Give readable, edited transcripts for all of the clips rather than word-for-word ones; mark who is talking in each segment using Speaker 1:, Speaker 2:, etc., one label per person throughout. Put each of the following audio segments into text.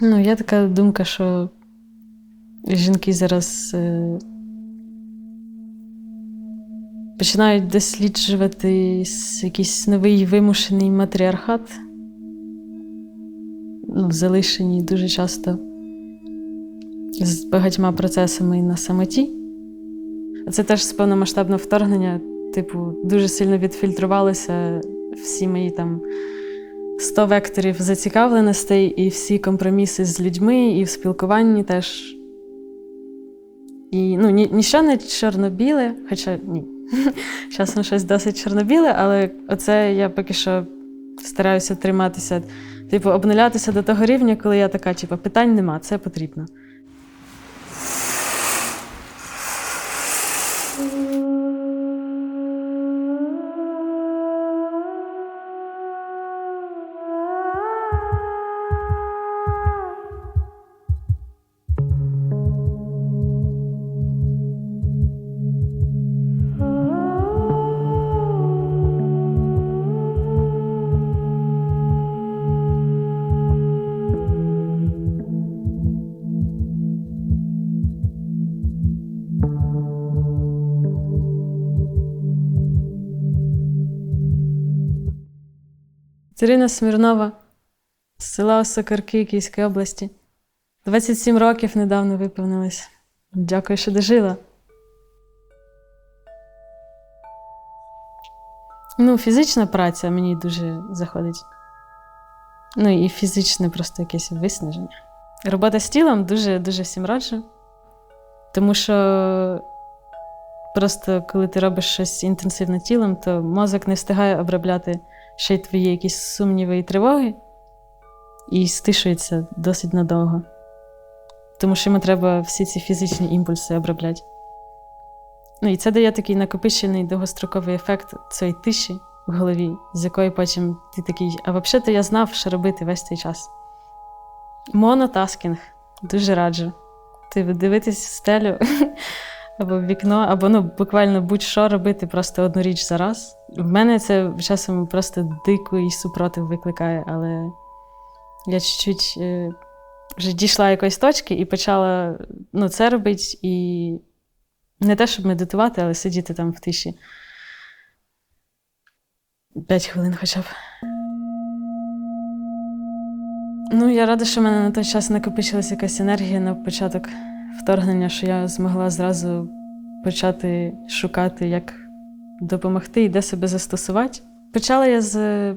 Speaker 1: Ну, є така думка, що жінки зараз починають досліджувати якийсь новий вимушений матріархат, залишені дуже часто з багатьма процесами на самоті. Це теж з повномасштабного вторгнення, дуже сильно відфільтрувалися всі мої 100 векторів зацікавленостей і всі компроміси з людьми, і в спілкуванні теж. І ніщо не чорно-біле, хоча ні, часом щось досить чорно-біле, але оце я поки що стараюся триматися, обнулятися до того рівня, коли я така, питань нема, це потрібно. Ірина Смірнова, з села Осокорки Київської області. 27 років недавно виповнилось. Дякую, що дожила. Фізична праця мені дуже заходить. І фізичне просто якесь виснаження. Робота з тілом дуже всім раджу. Тому що просто коли ти робиш щось інтенсивно тілом, то мозок не встигає обробляти ще й твої якісь сумніви і тривоги, і стишується досить надовго. Тому що йому треба всі ці фізичні імпульси обробляти. І це дає такий накопичений довгостроковий ефект цієї тиші в голові, з якої потім ти такий, а взагалі-то я знав, що робити весь цей час. Монотаскінг. Дуже раджу. Дивитись в стелю або в вікно, або буквально будь-що робити, просто одну річ за раз. В мене це часом просто дикий супротив викликає, але я чуть-чуть вже дійшла якоїсь точки і почала це робити, і не те, щоб медитувати, але сидіти там в тиші. 5 хвилин хоча б. Я рада, що в мене на той час накопичилася якась енергія на початок вторгнення, що я змогла зразу почати шукати, як допомогти і де себе застосувати. Почала я з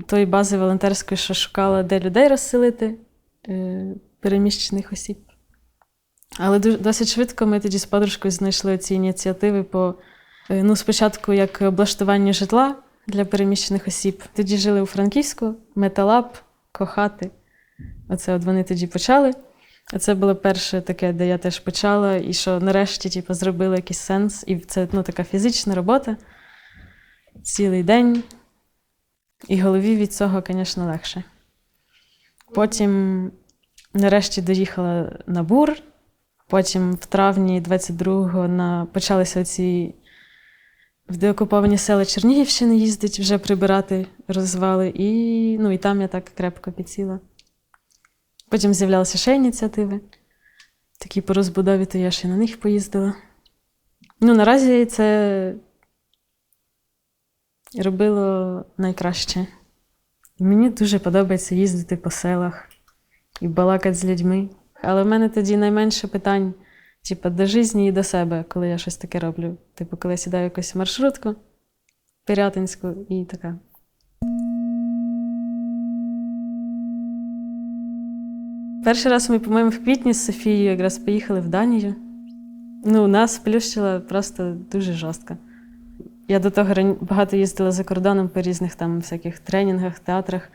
Speaker 1: тої бази волонтерської, що шукала, де людей розселити, переміщених осіб. Але досить швидко ми тоді з подружкою знайшли ці ініціативи по, спочатку як облаштування житла для переміщених осіб. Тоді жили у Франківську, Металаб, Кохати. Оце вони тоді почали. Це було перше таке, де я теж почала, і що нарешті зробили якийсь сенс. І це така фізична робота. Цілий день. І голові від цього, звісно, легше. Потім нарешті доїхала на Бур. Потім в травні 22-го почалися оці в деокуповані села Чернігівщини їздить, вже прибирати розвали. І там я так крепко підсіла. Потім з'являлися ще ініціативи. Такі по розбудові, то я ще на них поїздила. Наразі це робило найкраще. Мені дуже подобається їздити по селах і балакати з людьми. Але в мене тоді найменше питань до життя і до себе, коли я щось таке роблю. Коли я сідаю в якусь маршрутку пирятинську і така. Перший раз ми, по-моєму, в квітні з Софією якраз поїхали в Данію. Нас плющило просто дуже жорстко. Я до того багато їздила за кордоном по різних всяких тренінгах, театрах.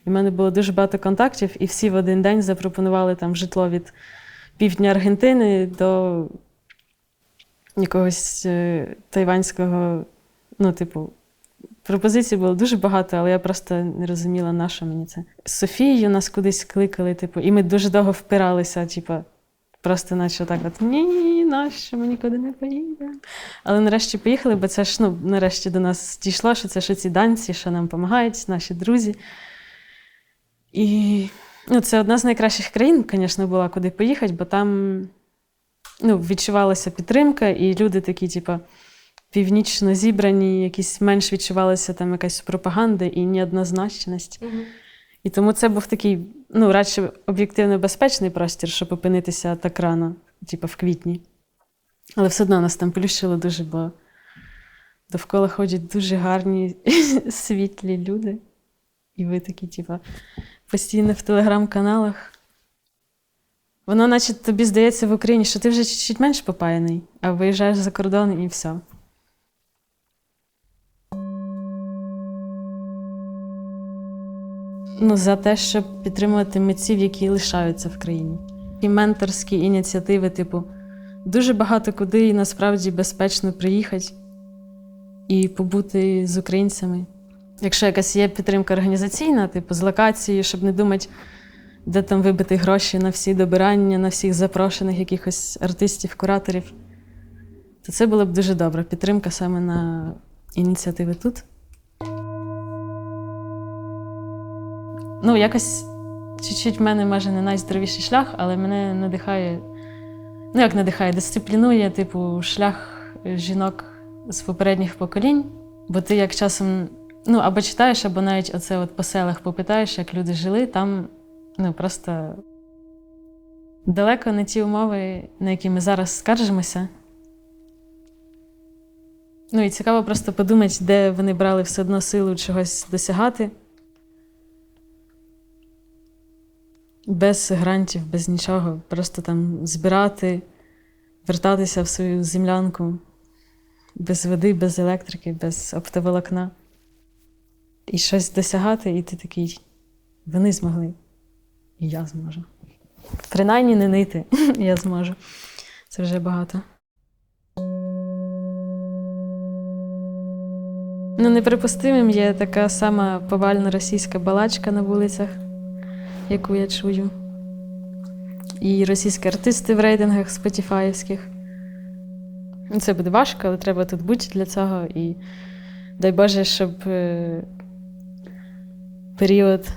Speaker 1: І в мене було дуже багато контактів, і всі в один день запропонували житло від півдня Аргентини до якогось тайванського, пропозицій було дуже багато, але я просто не розуміла, на що мені це. З Софією нас кудись кликали, і ми дуже довго впиралися, просто наче так ні, нащо, ми нікуди не поїдемо. Але нарешті поїхали, бо це ж, нарешті до нас дійшло, що це ж ці данці, що нам допомагають, наші друзі. І Ну, це одна з найкращих країн, звісно, була, куди поїхати, бо там відчувалася підтримка, і люди такі, типу, північно зібрані, якісь менш відчувалася там якась пропаганда і неоднозначність. І тому це був такий, радше об'єктивно безпечний простір, щоб опинитися так рано, типу в квітні. Але все одно нас там плющило дуже, бо довкола ходять дуже гарні, світлі люди. І ви такі, типу, постійно в телеграм-каналах. Воно, наче тобі здається в Україні, що ти вже чуть-чуть менш попаяний, а виїжджаєш за кордон і все. За те, щоб підтримувати митців, які лишаються в країні. І менторські ініціативи, типу, дуже багато куди насправді безпечно приїхати і побути з українцями. Якщо якась є підтримка організаційна, типу з локацією, щоб не думати, де там вибити гроші на всі добирання, на всіх запрошених якихось артистів, кураторів, то це було б дуже добре. Підтримка саме на ініціативи тут. Якось чуть-чуть в мене, може, не найздоровіший шлях, але мене надихає, дисциплінує, типу, шлях жінок з попередніх поколінь. Бо ти як часом, або читаєш, або навіть оце от по селах попитаєш, як люди жили, там, просто далеко не ті умови, на які ми зараз скаржимося. І цікаво просто подумати, де вони брали все одно силу чогось досягати. Без грантів, без нічого. Просто там збирати, вертатися в свою землянку. Без води, без електрики, без оптоволокна. І щось досягати, і ти такий, вони змогли. І я зможу. Принаймні не нити, я зможу. Це вже багато. Неприпустимим є така сама повальна російська балачка на вулицях, яку я чую. І російські артисти в рейтингах спотіфаївських. Це буде важко, але треба тут бути для цього. І дай Боже, щоб період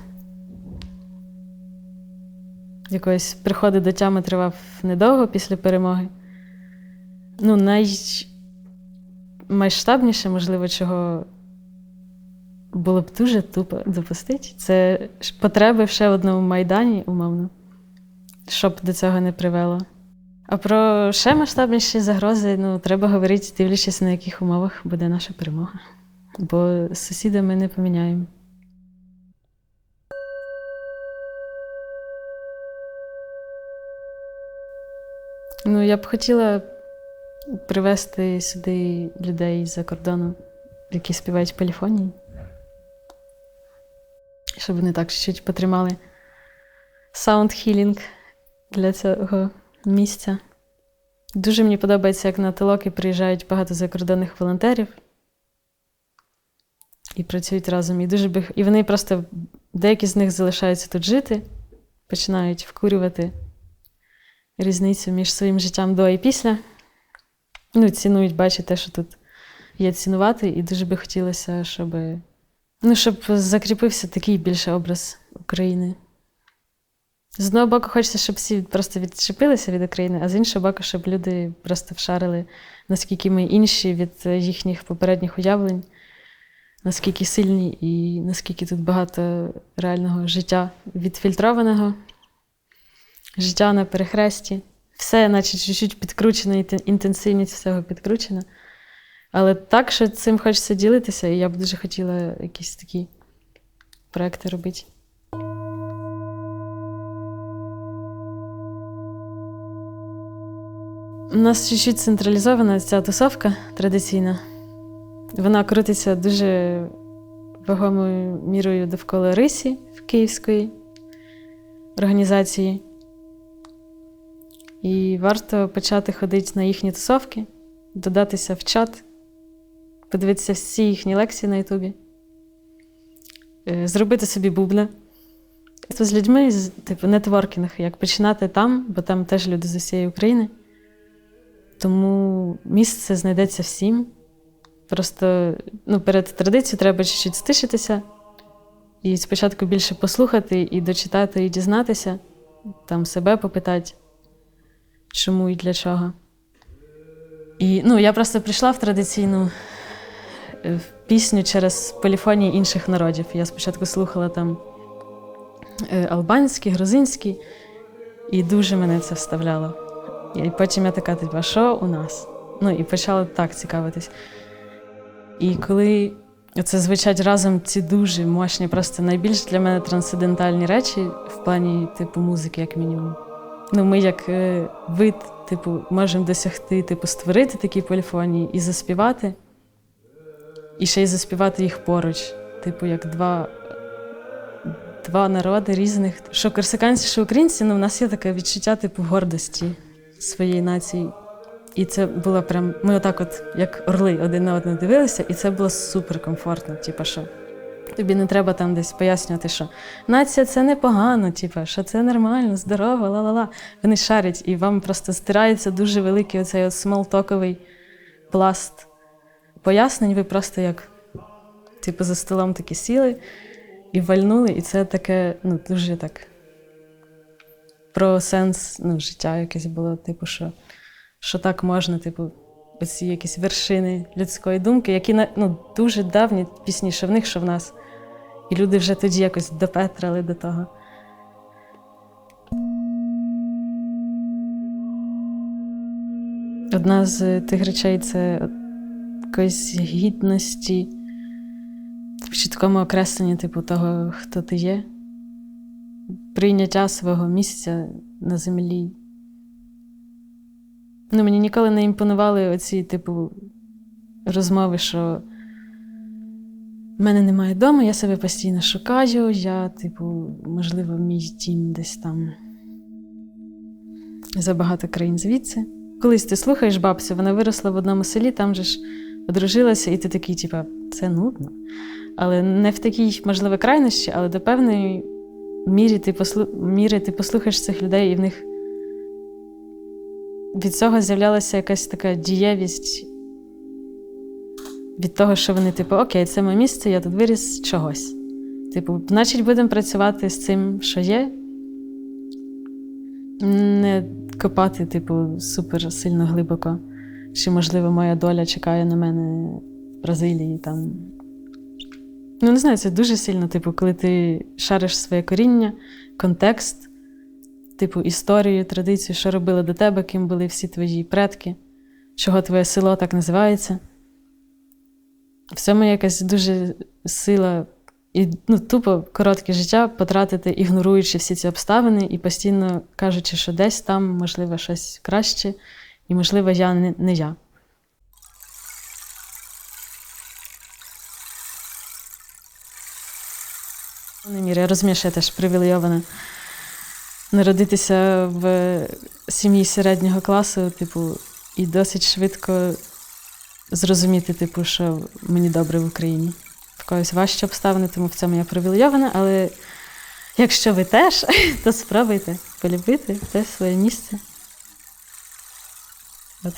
Speaker 1: якоїсь приходу до тями тривав недовго після перемоги. Наймасштабніше, можливо, чого було б дуже тупо допустити, це потреби в ще одному Майдані, умовно, щоб до цього не привело. А про ще масштабніші загрози, треба говорити, дивлячись, на яких умовах буде наша перемога. Бо з сусідами не поміняємо. Я б хотіла привезти сюди людей з-за кордону, які співають в поліфонії. Щоб вони так чуть-чуть потримали саунд-хілінг для цього місця. Дуже мені подобається, як на толоки приїжджають багато закордонних волонтерів і працюють разом. І вони просто, деякі з них залишаються тут жити, починають вкурювати різницю між своїм життям до і після. Цінують, бачать те, що тут є цінувати, і дуже би хотілося, щоб закріпився такий більше образ України. З одного боку, хочеться, щоб всі просто відчепилися від України, а з іншого боку, щоб люди просто вшарили, наскільки ми інші від їхніх попередніх уявлень, наскільки сильні і наскільки тут багато реального життя відфільтрованого, життя на перехресті. Все, наче чуть-чуть підкручено, інтенсивність всього підкручена. Але так, що цим хочеться ділитися, і я б дуже хотіла якісь такі проекти робити. У нас чуть-чуть централізована ця тусовка традиційна. Вона крутиться дуже вагомою мірою довкола Рисі в Київської організації. І варто почати ходити на їхні тусовки, додатися в чат, подивитися всі їхні лекції на Ютубі, зробити собі бубна. З людьми, нетворкінг, як починати там, бо там теж люди з усієї України. Тому місце знайдеться всім. Просто перед традицією треба чуть-чуть стишитися, І спочатку більше послухати, і дочитати, і дізнатися, там себе попитати, чому і для чого. І я просто прийшла в традиційну пісню через поліфонії інших народів. Я спочатку слухала там албанський, грузинський, і дуже мене це вставляло. І потім я така, а що у нас? І почала так цікавитись. І коли це звучать разом ці дуже мощні, просто найбільш для мене трансцендентальні речі в плані музики, як мінімум. Ми як вид, можемо досягти, створити такі поліфонії і заспівати, і ще й заспівати їх поруч, як два народи різних. Що корсиканці, що українці, в нас є таке відчуття гордості своєї нації. І це було прям, ми отак як орли, один на одного дивилися, і це було суперкомфортно, що тобі не треба там десь пояснювати, що нація – це непогано, що це нормально, здорово, ла-ла-ла. Вони шарять, і вам просто стирається дуже великий оцей смолтоковий пласт пояснень. Ви просто як, за столом такі сіли і вальнули, і це таке, дуже так, про сенс, життя якесь було, що так можна, оці якісь вершини людської думки, які дуже давні пісні, що в них, що в нас. І люди вже тоді якось допетрали до того. Одна з тих речей – це якоїсь гідності, в чіткому окресленні того, хто ти є, прийняття свого місця на землі. Мені ніколи не імпонували оці, розмови, що в мене немає дому, я себе постійно шукаю, я, можливо, мій дім десь там за багато країн звідси. Колись ти слухаєш бабцю, вона виросла в одному селі, там же ж одружилася, і ти такий, це нудно. Але не в такій, можливо, крайності, але до певної міри ти послухаєш цих людей, і в них від цього з'являлася якась така дієвість від того, що вони, окей, це моє місце, я тут виріс з чогось. Значить, будемо працювати з цим, що є. Не копати, супер сильно глибоко. Чи, можливо, моя доля чекає на мене в Бразилії, там. Не знаю, це дуже сильно, коли ти шариш своє коріння, контекст, історію, традицію, що робили до тебе, ким були всі твої предки, чого твоє село так називається. В цьому є якась дуже сила і тупо коротке життя потратити, ігноруючи всі ці обставини і постійно кажучи, що десь там, можливо, щось краще, і, можливо, я не я. Я розумію, що я теж привілейована. Народитися в сім'ї середнього класу, і досить швидко зрозуміти, що мені добре в Україні. В когось важчі обставини, тому в цьому я привілейована, але якщо ви теж, то спробуйте полюбити те своє місце. От.